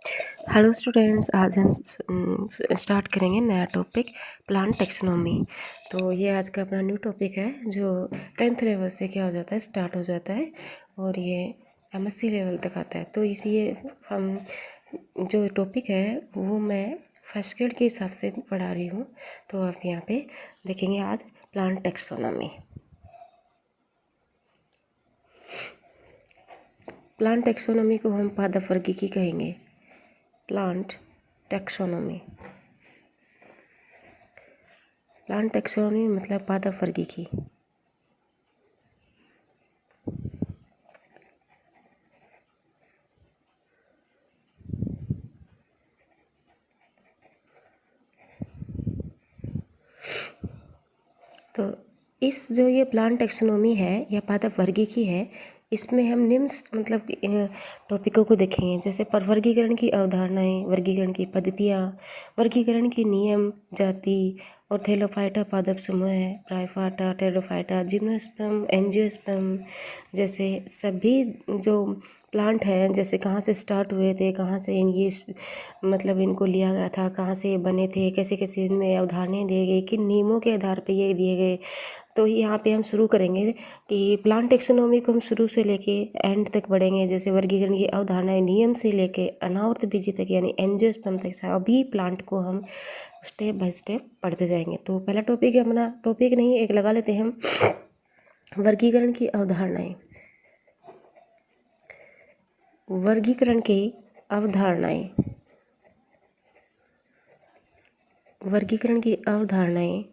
Hello students, आज हम start करेंगे नया टॉपिक प्लांट टेक्सोनॉमी। तो ये आज का अपना न्यू टॉपिक है जो 10th लेवल से क्या हो जाता है, स्टार्ट हो जाता है और ये MSc लेवल तक आता है। तो इसी हम जो टॉपिक है वो मैं फर्स्ट ग्रेड के हिसाब से पढ़ा रही हूँ। तो आप यहाँ पे देखेंगे आज प्लांट टेक्सोनॉमी। प्लांट टेक्सोनॉमी को हम पादपवर्गीकी कहेंगे। प्लांट टेक्सोनॉमी, प्लांट टेक्सोनॉमी मतलब पादपवर्गीकी। तो इस जो ये प्लांट टेक्सोनॉमी है या पादपवर्गीकी है, इसमें हम निम्न मतलब टॉपिकों को देखेंगे, जैसे वर्गीकरण की अवधारणाएं, वर्गीकरण की पद्धतियाँ, वर्गीकरण के नियम, जाति और थैलोफाइटा पादप समूह है, ब्रायोफाइटा, टेरिडोफाइटा, जिम्नोस्पर्म, एंजियोस्पर्म जैसे सभी जो प्लांट हैं, जैसे कहाँ से स्टार्ट हुए थे, कहाँ से ये मतलब इनको लिया गया था, कहाँ से ये बने थे, कैसे कैसे इनमें अवधारणाएं दिए गए, किन नियमों के आधार पर ये दिए गए। तो यहाँ पे हम शुरू करेंगे कि प्लांट टेक्सोनॉमी को हम शुरू से लेके एंड तक पढ़ेंगे, जैसे वर्गीकरण की अवधारणाएं, नियम से लेके अनावर्त बीजी तक यानी एंजियोस्पर्म तक सभी प्लांट को हम स्टेप बाय स्टेप पढ़ते जाएंगे। तो पहला टॉपिक है अपना, टॉपिक नहीं एक लगा लेते हैं हम, वर्गीकरण की अवधारणाएं। वर्गीकरण की अवधारणाएं, वर्गीकरण की अवधारणाएं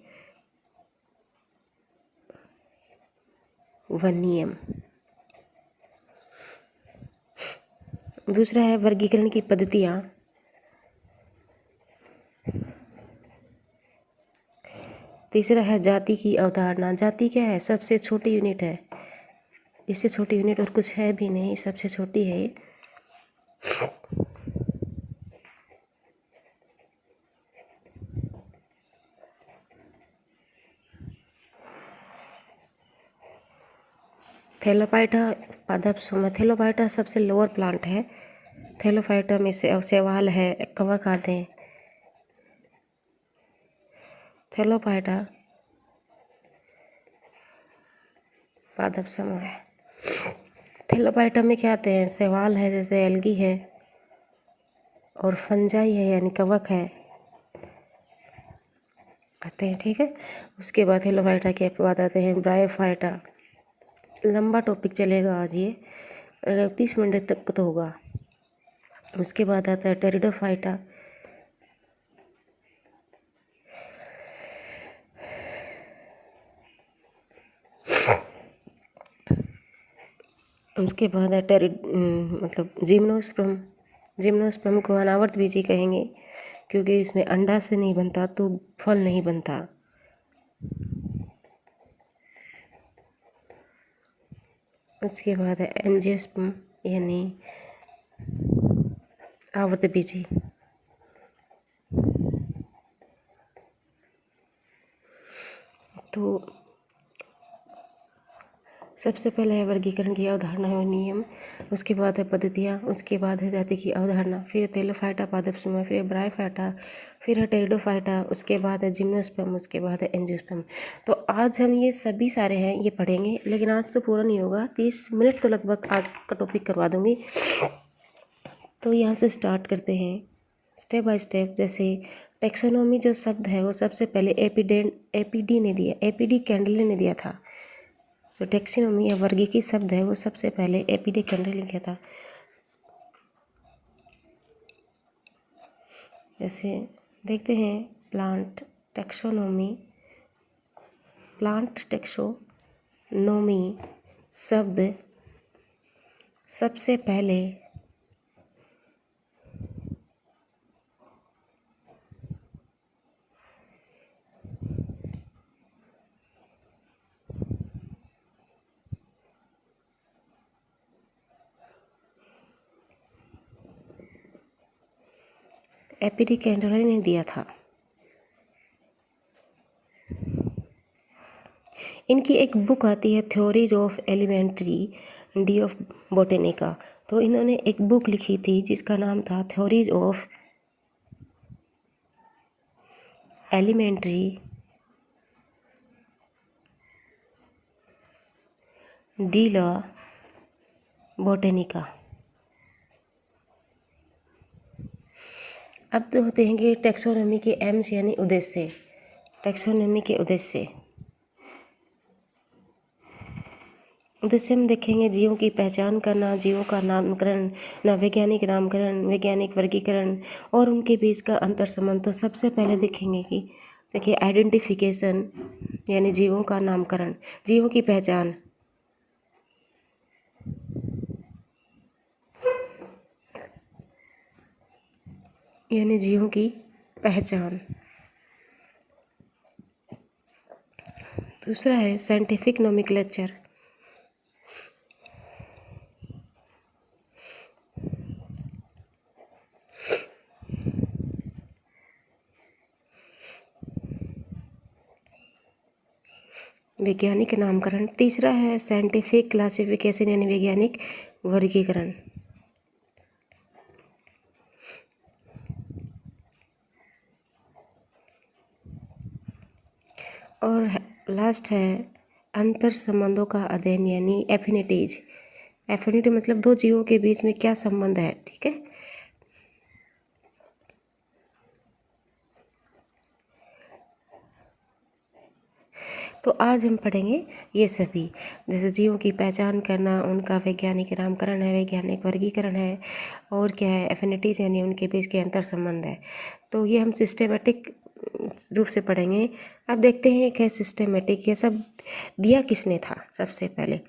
व नियम। दूसरा है वर्गीकरण की पद्धतियाँ। तीसरा है जाति की अवधारणा। जाति क्या है? सबसे छोटी यूनिट है, इससे छोटी यूनिट और कुछ है भी नहीं, सबसे छोटी है ये। थैलोफाइटा पादप समूह। थैलोफाइटा सबसे लोअर प्लांट है। थैलोफाइटा में से शैवाल है, कवक आते हैं। थैलोफाइटा पादप समूह है। थैलोफाइटा में क्या आते हैं? शैवाल है, जैसे एल्गी है, और फंजाई है यानी कवक है, आते हैं। ठीक है, उसके बाद थैलोफाइटा के बाद आते हैं ब्रायोफाइटा। लंबा टॉपिक चलेगा आज ये, 30 मिनट तक तो होगा। उसके बाद आता है टेरिडोफाइटा। उसके बाद है मतलब जिम्नोस्पर्म। जिम्नोस्पर्म को अनावर्त बीजी कहेंगे क्योंकि इसमें अंडा से नहीं बनता तो फल नहीं बनता। उसके बाद है एंजियोस्पर्म यानी आवर्त बीजी। तो सबसे पहले है वर्गीकरण की अवधारणा और नियम, उसके बाद है पद्धतियाँ, उसके बाद है जाति की अवधारणा, फिर थैलोफाइटा पादप समूह, फिर ब्रायोफाइटा, फिर है टेरिडोफाइटा, उसके बाद है जिम्नोस्पर्म, उसके बाद है एंजियोस्पर्म। तो आज हम ये सभी सारे हैं ये पढ़ेंगे, लेकिन आज तो पूरा नहीं होगा, 30 मिनट तो लगभग आज का टॉपिक करवा दूँगी। तो यहाँ से स्टार्ट करते हैं स्टेप बाय स्टेप। जैसे टेक्सोनॉमी जो शब्द है वो सबसे पहले एपीडी ने दिया, एपीडी कैंडले ने दिया था। जो टेक्सोनॉमी या वर्गीकी शब्द है वो सबसे पहले एपीडी कैंडले ने किया था। जैसे देखते हैं प्लांट टेक्सोनॉमी, प्लांट टेक्सोनॉमी शब्द सबसे पहले एपीडी कैंडले ने दिया था। इनकी एक बुक आती है theories of elementary de of botanica. तो इन्होंने एक बुक लिखी थी जिसका नाम था theories of elementary de la botanica. अब तो होते हैं कि टैक्सोनॉमी के एम्स यानी उद्देश्य। टैक्सोनॉमी के उद्देश्य हम देखेंगे जीवों की पहचान करना, जीवों का नामकरण, वैज्ञानिक नामकरण, वैज्ञानिक वर्गीकरण और उनके बीच का अंतर संबंध। तो सबसे पहले देखेंगे कि देखिए आइडेंटिफिकेशन यानी जीवों का नामकरण, जीवों की पहचान। यानी जीवों की पहचान। दूसरा है साइंटिफिक नोमेनक्लेचर। वैज्ञानिक नामकरण। तीसरा है साइंटिफिक क्लासिफिकेशन यानी वैज्ञानिक वर्गीकरण। और लास्ट है अंतर संबंधों का अध्ययन यानी एफिनिटीज। एफिनिटी मतलब दो जीवों के बीच में क्या संबंध है, ठीक है। तो आज हम पढ़ेंगे ये सभी, जैसे जीवों की पहचान करना, उनका वैज्ञानिक नामकरण है, वैज्ञानिक वर्गीकरण है, और क्या है एफिनिटीज यानी उनके बीच के अंतर संबंध है। तो ये हम सिस्टेमेटिक रूप से पढ़ेंगे। अब देखते हैं क्या सिस्टेमेटिक, ये सब दिया किसने था। सबसे पहले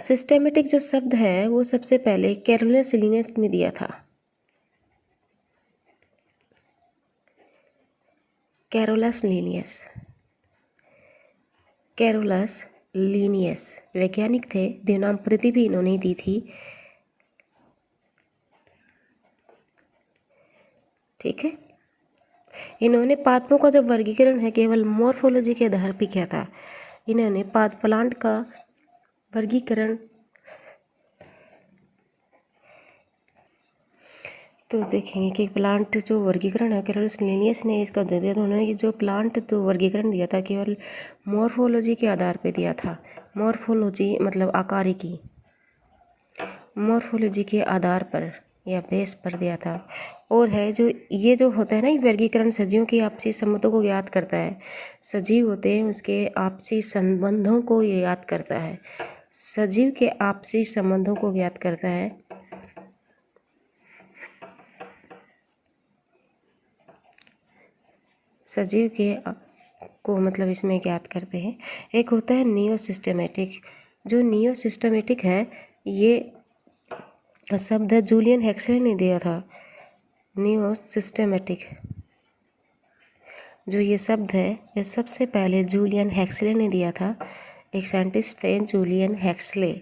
सिस्टेमेटिक जो शब्द है वो सबसे पहले कैरोलस लिनियस ने दिया था। कैरोलस लीनियस वैज्ञानिक थे, देवनाम पद्धति भी इन्होंने ही दी थी, ठीक है। इन्होंने पादपों का जो वर्गीकरण है केवल मॉर्फोलॉजी के आधार पर किया था। इन्होंने प्लांट का वर्गीकरण, तो देखेंगे कि प्लांट जो वर्गीकरण है कैरोलस लिनियस ने इसका दे दिया। तो उन्होंने जो प्लांट तो वर्गीकरण दिया था केवल मॉर्फोलॉजी के आधार पे दिया था। मॉर्फोलॉजी मतलब आकारिकी, मॉर्फोलॉजी के आधार पर या बेस पर दिया था। और है जो ये जो होता है ना, ये वर्गीकरण सजीवों की आपसी संबंधों को याद करता है। सजीव होते हैं उसके आपसी संबंधों को ये याद करता है। सजीव के आपसी संबंधों को याद करता है। सजीव के को मतलब इसमें याद करते हैं। एक होता है नियो सिस्टमेटिक। जो नियो सिस्टमेटिक है ये शब्द जूलियन हेक्सले ने दिया था। नियो सिस्टमेटिक जो ये शब्द है ये सबसे पहले जूलियन हेक्सले ने दिया था। एक साइंटिस्ट थे जूलियन हेक्सले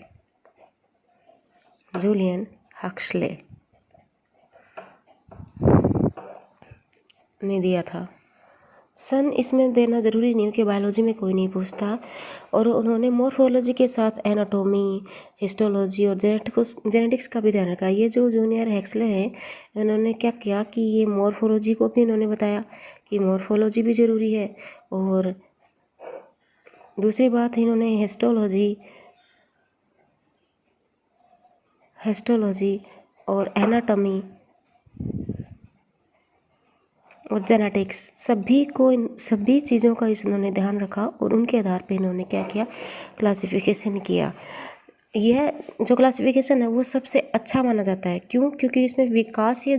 ने दिया था। सन इसमें देना ज़रूरी नहीं हो कि बायोलॉजी में कोई नहीं पूछता। और उन्होंने मॉर्फोलॉजी के साथ एनाटॉमी, हिस्टोलॉजी और जेनेटिक्स का भी ध्यान रखा। ये जो जूनियर हेक्सले हैं इन्होंने क्या किया कि ये मॉर्फोलॉजी को भी इन्होंने बताया कि मॉर्फोलॉजी भी ज़रूरी है। और दूसरी बात इन्होंने हिस्टोलॉजी और एनाटॉमी और जेनेटिक्स सभी चीज़ों का इन्होंने ध्यान रखा। और उनके आधार पे इन्होंने क्या किया, क्लासिफिकेशन किया। यह जो क्लासिफिकेशन है वो सबसे अच्छा माना जाता है। क्यों? क्योंकि इसमें विकासीय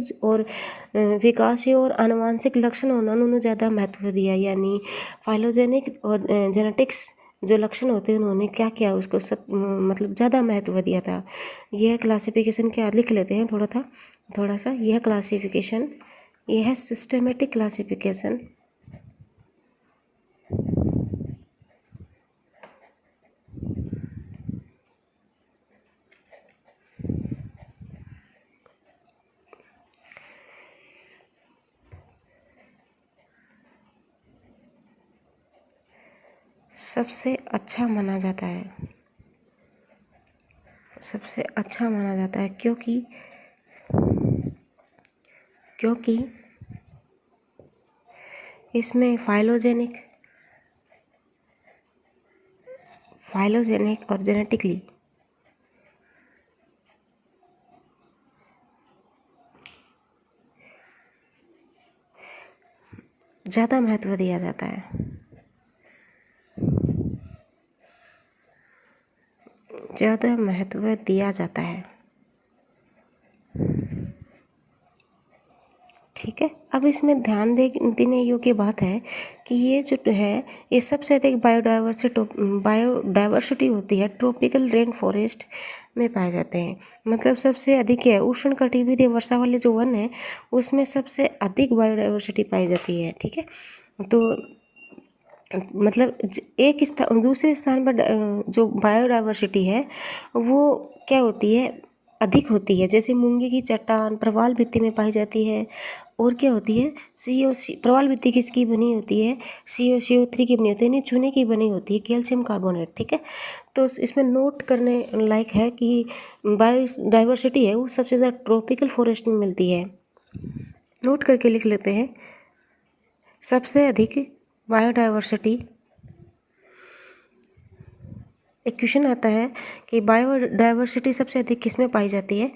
और आनुवंशिक लक्षण होना उन्होंने ज़्यादा महत्व दिया। यानी फाइलोजेनिक और जेनेटिक्स जो लक्षण होते हैं उन्होंने क्या किया, उसको मतलब ज़्यादा महत्व दिया था। यह क्लासिफिकेशन क्या लिख लेते हैं थोड़ा सा। यह क्लासिफिकेशन यह है सिस्टेमेटिक क्लासिफिकेशन। सबसे अच्छा माना जाता है। सबसे अच्छा माना जाता है क्योंकि इसमें फाइलोजेनिक और जेनेटिकली ज़्यादा महत्व दिया जाता है। ठीक है, अब इसमें ध्यान देने योग्य बात है कि ये जो है ये सबसे अधिक बायोडाइवर्सिटी होती है ट्रॉपिकल रेन फॉरेस्ट में पाए जाते हैं। मतलब सबसे अधिक है उष्णकटिबंधीय वर्षा वाले जो वन है उसमें सबसे अधिक बायोडाइवर्सिटी पाई जाती है। ठीक है, तो मतलब एक स्थान दूसरे स्थान पर जो बायोडाइवर्सिटी है वो क्या होती है, अधिक होती है। जैसे मूंगे की चट्टान प्रवाल भित्ति में पाई जाती है। और क्या होती है, CO प्रवाल भित्ति किसकी बनी होती है, CO3 की बनी होती है, यानी चूने की बनी होती है, कैल्शियम कार्बोनेट। ठीक है, तो इसमें नोट करने लायक है कि बायोडाइवर्सिटी है वो सबसे ज़्यादा ट्रॉपिकल फॉरेस्ट में मिलती है। नोट करके लिख लेते हैं, सबसे अधिक बायोडाइवर्सिटी। एक क्वेश्चन आता है कि बायोडाइवर्सिटी सबसे अधिक किस में पाई जाती है,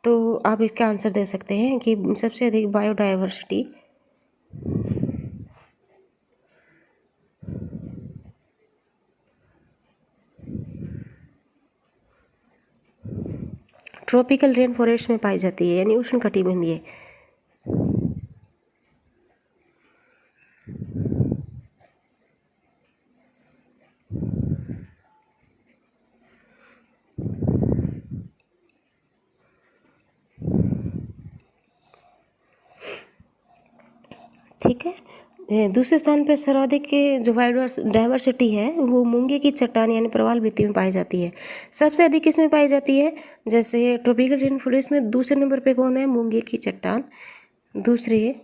तो आप इसका आंसर दे सकते हैं कि सबसे अधिक बायोडाइवर्सिटी ट्रॉपिकल रेन फॉरेस्ट में पाई जाती है, यानी उष्णकटिबंधीय। ठीक है, दूसरे स्थान पर सर्वाधिक जो बायोडाइवर्सिटी है वो मूंगे की चट्टान यानी प्रवाल भित्ति में पाई जाती है। सबसे अधिक किसमें पाई जाती है, जैसे ट्रॉपिकल रेन फॉरेस्ट में दूसरे नंबर पे कौन है, मूंगे की चट्टान। दूसरे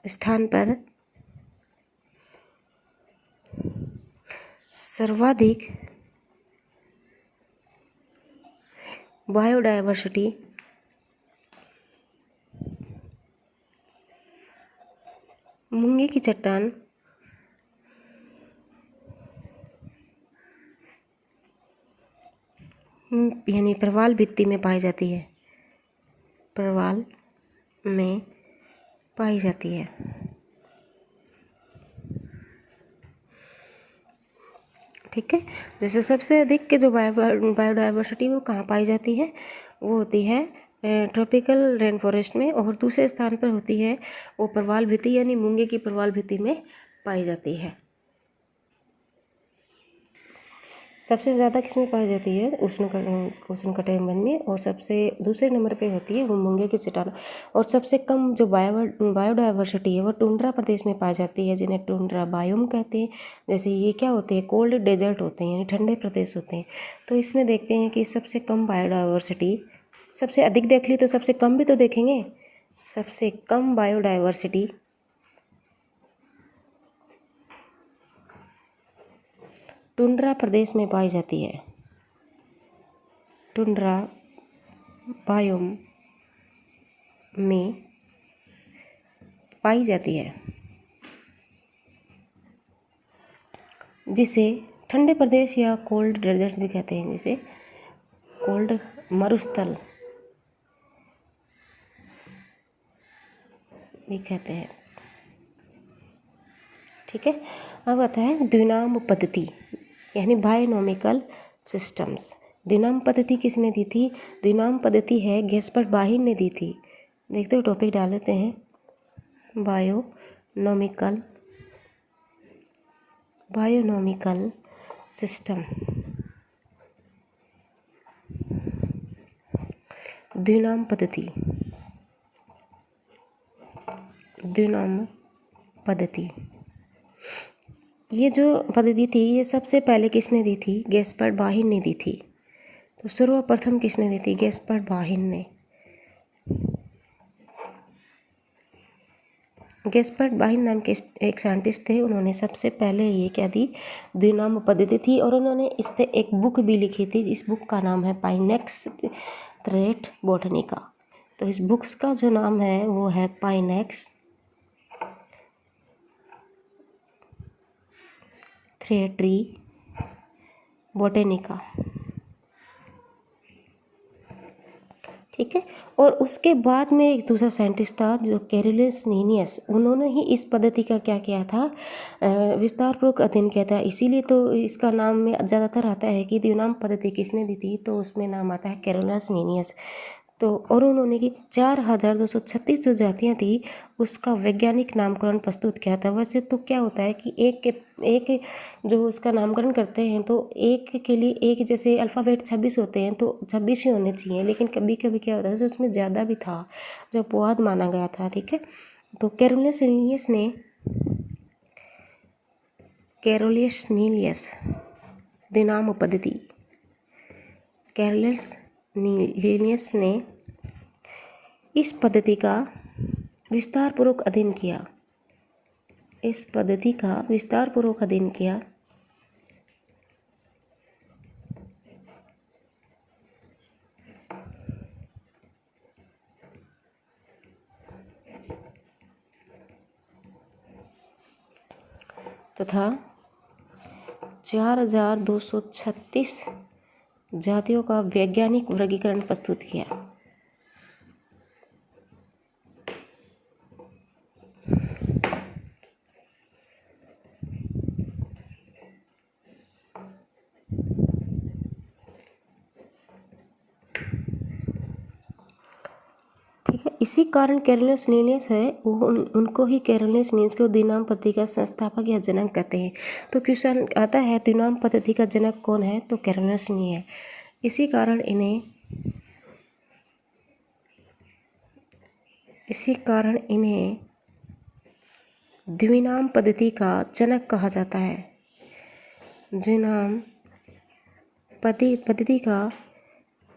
स्थान पर सर्वाधिक बायोडाइवर्सिटी मूंगे की चट्टान यानी प्रवाल भित्ति में पाई जाती है, प्रवाल में पाई जाती है। ठीक है, जैसे सबसे अधिक के जो बायोडाइवर्सिटी वो कहाँ पाई जाती है, वो होती है ट्रॉपिकल रेन फॉरेस्ट में, और दूसरे स्थान पर होती है वो प्रवाल भित्ति यानी मूंगे की प्रवाल भित्ति में पाई जाती है। सबसे ज़्यादा किसमें पाई जाती है, उष्णकटिबंध में, और सबसे दूसरे नंबर पे होती है वो मूंगे की चट्टान। और सबसे कम जो बायोडाइवर्सिटी है वो टुंड्रा प्रदेश में पाई जाती है, जिन्हें टुंड्रा बायोम कहते हैं। जैसे ये क्या होते हैं, कोल्ड डेजर्ट होते हैं, यानी ठंडे प्रदेश होते हैं। तो इसमें देखते हैं कि सबसे कम बायोडाइवर्सिटी, सबसे अधिक देख ली तो सबसे कम भी तो देखेंगे। सबसे कम बायोडाइवर्सिटी टुंड्रा प्रदेश में पाई जाती है, टुंड्रा बायोम में पाई जाती है, जिसे ठंडे प्रदेश या कोल्ड डेजर्ट भी कहते हैं, जिसे कोल्ड मरुस्थल भी कहते हैं। ठीक है, अब आता है द्विनाम पद्धति यानी बायोनॉमिकल सिस्टम्स। द्विनाम पद्धति किसने दी थी, द्विनाम पद्धति है गैस्पर्ड बाहिर ने दी थी। देखते हो टॉपिक डाल लेते हैं, बायोनॉमिकल सिस्टम। द्विनाम पद्धति, द्विनाम पद्धति, ये जो पद्धति थी ये सबसे पहले किसने दी थी, गैस्पर्ड बाहिर ने दी थी। तो सर्वप्रथम किसने दी थी, गैस्पर्ड बाहिर ने। गेस्पर्ट बाइन नाम के एक साइंटिस्ट थे, उन्होंने सबसे पहले ये क्या दी, द्विनाम पद्धति थी, और उन्होंने इस पे एक बुक भी लिखी थी। इस बुक का नाम है पाइनेक्स थ्रेट बोटनिका। तो इस बुक्स का जो नाम है वो है पाइनेक्स थ्रेट्री बोटेनिका। ठीक है। और उसके बाद में एक दूसरा साइंटिस्ट था जो कैरोलस लीनियस, उन्होंने ही इस पद्धति का क्या किया था, विस्तारपूर्वक अध्ययन किया था। इसीलिए तो इसका नाम में ज़्यादातर आता है कि द्विनाम पद्धति किसने दी थी, तो उसमें नाम आता है कैरोलस लीनियस। तो और उन्होंने कि 4236 जो जातियाँ थी उसका वैज्ञानिक नामकरण प्रस्तुत किया था। वैसे तो क्या होता है कि एक जो उसका नामकरण करते हैं तो एक के लिए एक, जैसे अल्फ़ाबेट 26 होते हैं तो 26 ही होने चाहिए, लेकिन कभी कभी क्या होता है उसमें ज़्यादा भी था जो अपवाद माना गया था। ठीक है। तो कैरोलस लीनियस द्विनाम पद्धति, कैरोलस लीनियस ने इस पद्धति का विस्तारपूर्वक अध्ययन किया, इस पद्धति का विस्तारपूर्वक अध्ययन किया तथा 4236 जातियों का वैज्ञानिक वर्गीकरण प्रस्तुत किया। ठीक है। इसी कारण कैरोलस लीनियस है उनको ही कैरोलस लीनियस को द्विनाम पद्धति का संस्थापक या जनक कहते हैं। तो क्वेश्चन आता है द्विनाम पद्धति का जनक कौन है, तो कैरोलस लीनियस है। इसी कारण इन्हें द्विनाम पद्धति का जनक कहा जाता है। द्विनाम पद्धति का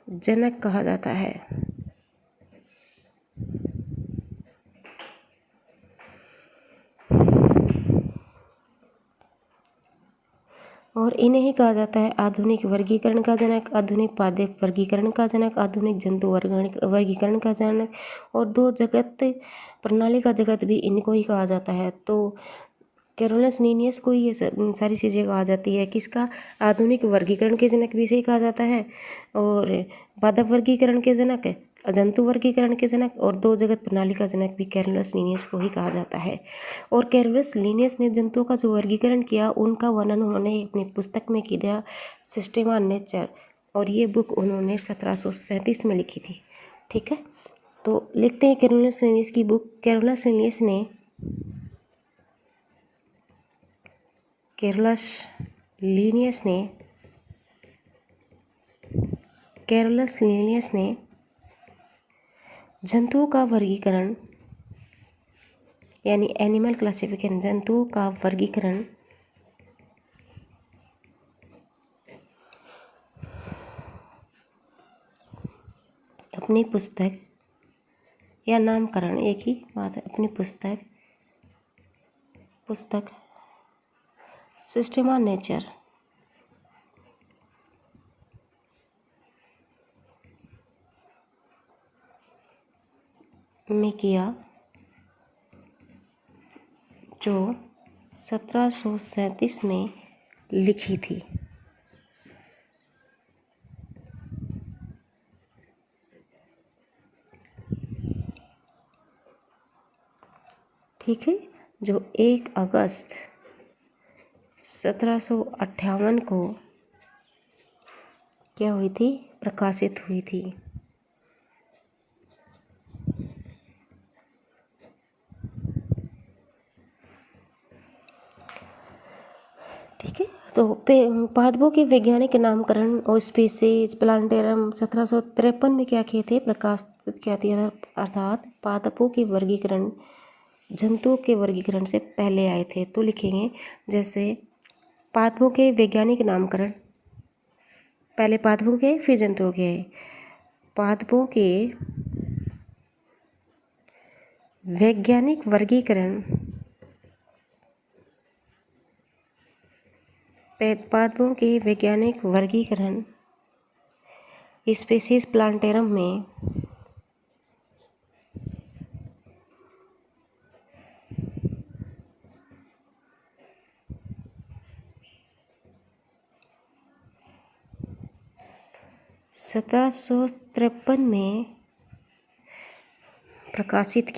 जनक कहा जाता है। और इन्हें ही कहा जाता है आधुनिक वर्गीकरण का जनक, आधुनिक पादप वर्गीकरण का जनक, आधुनिक जंतु वर्गीकरण का जनक, और दो जगत प्रणाली का जगत भी इनको ही कहा जाता है। तो कैरोलस लीनियस को ये सारी चीज़ें कहा जाती है। किसका, आधुनिक वर्गीकरण के जनक भी इसे कहा जाता है, और पादप वर्गीकरण के जनक, जंतु वर्गीकरण के जनक, और दो जगत प्रणाली का जनक भी कैरोलस लीनियस को ही कहा जाता है। और कैरोलस लीनियस ने जंतुओं का जो वर्गीकरण किया उनका वर्णन उन्होंने अपनी पुस्तक में किया, सिस्टेमा नेचर, और ये बुक उन्होंने 1737 में लिखी थी। ठीक है। तो लिखते हैं कैरोलस लीनियस की बुक। कैरोलस लीनियस ने जंतुओं का वर्गीकरण यानी एनिमल क्लासिफिकेशन, जंतुओं का वर्गीकरण अपनी पुस्तक या नामकरण, एक ही बात है, अपनी पुस्तक सिस्टेमा नेचर में किया, जो 1737 में लिखी थी। ठीक है। जो 1 अगस्त 1758 को क्या हुई थी, प्रकाशित हुई थी। ठीक है। तो पादपों के वैज्ञानिक नामकरण और स्पीसीज प्लांटेरम 1753 में क्या किए थे, प्रकाशित किया था। अर्थात पादपों के वर्गीकरण जंतुओं के वर्गीकरण से पहले आए थे। तो लिखेंगे जैसे पादपों के वैज्ञानिक नामकरण, पहले पादपों के फिर जंतुओं के। पादपों के वैज्ञानिक वर्गीकरण पादपों के वैज्ञानिक वर्गीकरण स्पीशीज प्लांटेरम में (1753) में प्रकाशित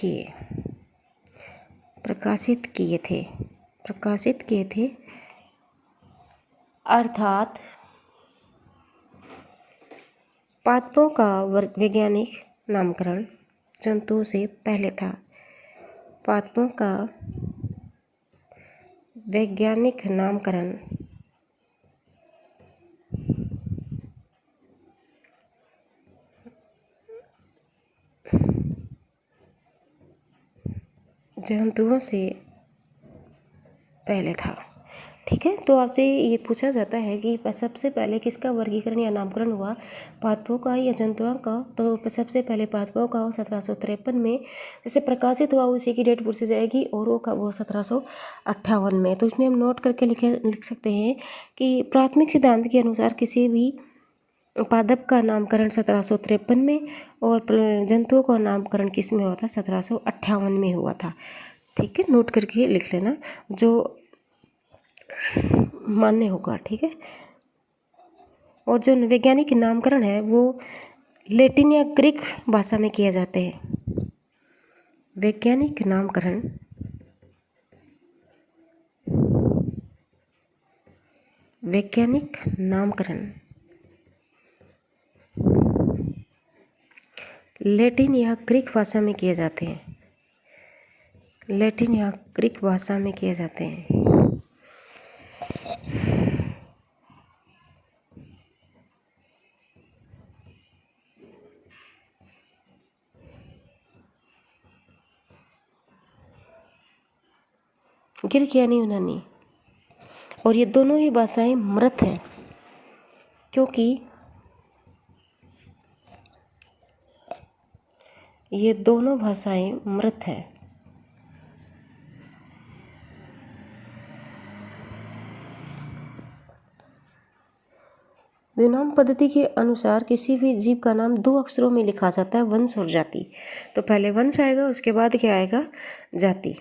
किए थे अर्थात पादपों का वैज्ञानिक नामकरण जंतुओं से पहले था। पादपों का वैज्ञानिक नामकरण जंतुओं से पहले था। ठीक है, तो आपसे ये पूछा जाता है कि सबसे पहले किसका वर्गीकरण या नामकरण हुआ, पादपों का या जंतुओं का? तो सबसे पहले पादपों का 1753 में जैसे प्रकाशित हुआ, उसी की डेट पूछी जाएगी, और वो 1758 में। तो इसमें हम नोट करके लिख सकते हैं कि प्राथमिक सिद्धांत के अनुसार किसी भी पादप का नामकरण 1753 में और जंतुओं का नामकरण किस में हुआ था? 1758 में हुआ था। ठीक है, नोट करके लिख लेना जो मान्य होगा। ठीक है, और जो वैज्ञानिक नामकरण है वो लैटिन या ग्रीक भाषा में किए जाते हैं। वैज्ञानिक नामकरण लैटिन या ग्रीक भाषा में किए जाते हैं। लैटिन या ग्रीक भाषा में किए जाते हैं। ग्रीक यानी यूनानी, और ये दोनों ही भाषाएं मृत हैं, क्योंकि ये दोनों भाषाएं मृत हैं। द्विनाम पद्धति के अनुसार किसी भी जीव का नाम 2 अक्षरों में लिखा जाता है, वंश और जाति। तो पहले वंश आएगा, उसके बाद क्या आएगा? जाति।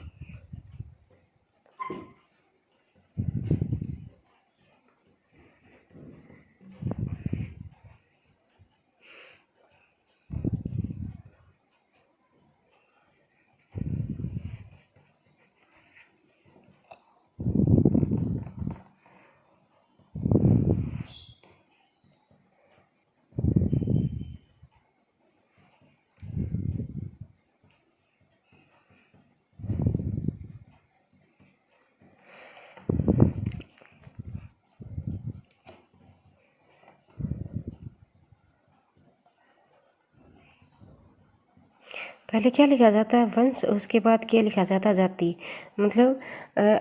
पहले क्या लिखा जाता है? वंश, उसके बाद क्या लिखा जाता है? जाति। मतलब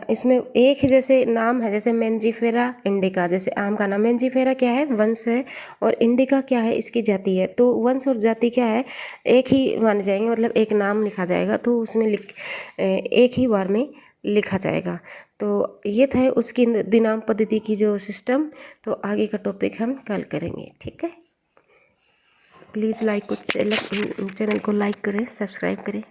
इसमें एक ही जैसे नाम है, जैसे मेंजिफेरा इंडिका, जैसे आम का नाम मेंजिफेरा क्या है? वंश है, और इंडिका क्या है? इसकी जाति है। तो वंश और जाति क्या है? एक ही माने जाएंगे, मतलब एक नाम लिखा जाएगा तो उसमें एक ही बार में लिखा जाएगा। तो ये था उसकी द्विनाम पद्धति की जो सिस्टम। तो आगे का टॉपिक हम कल करेंगे। ठीक है, प्लीज़ चैनल को लाइक करें, सब्सक्राइब करें।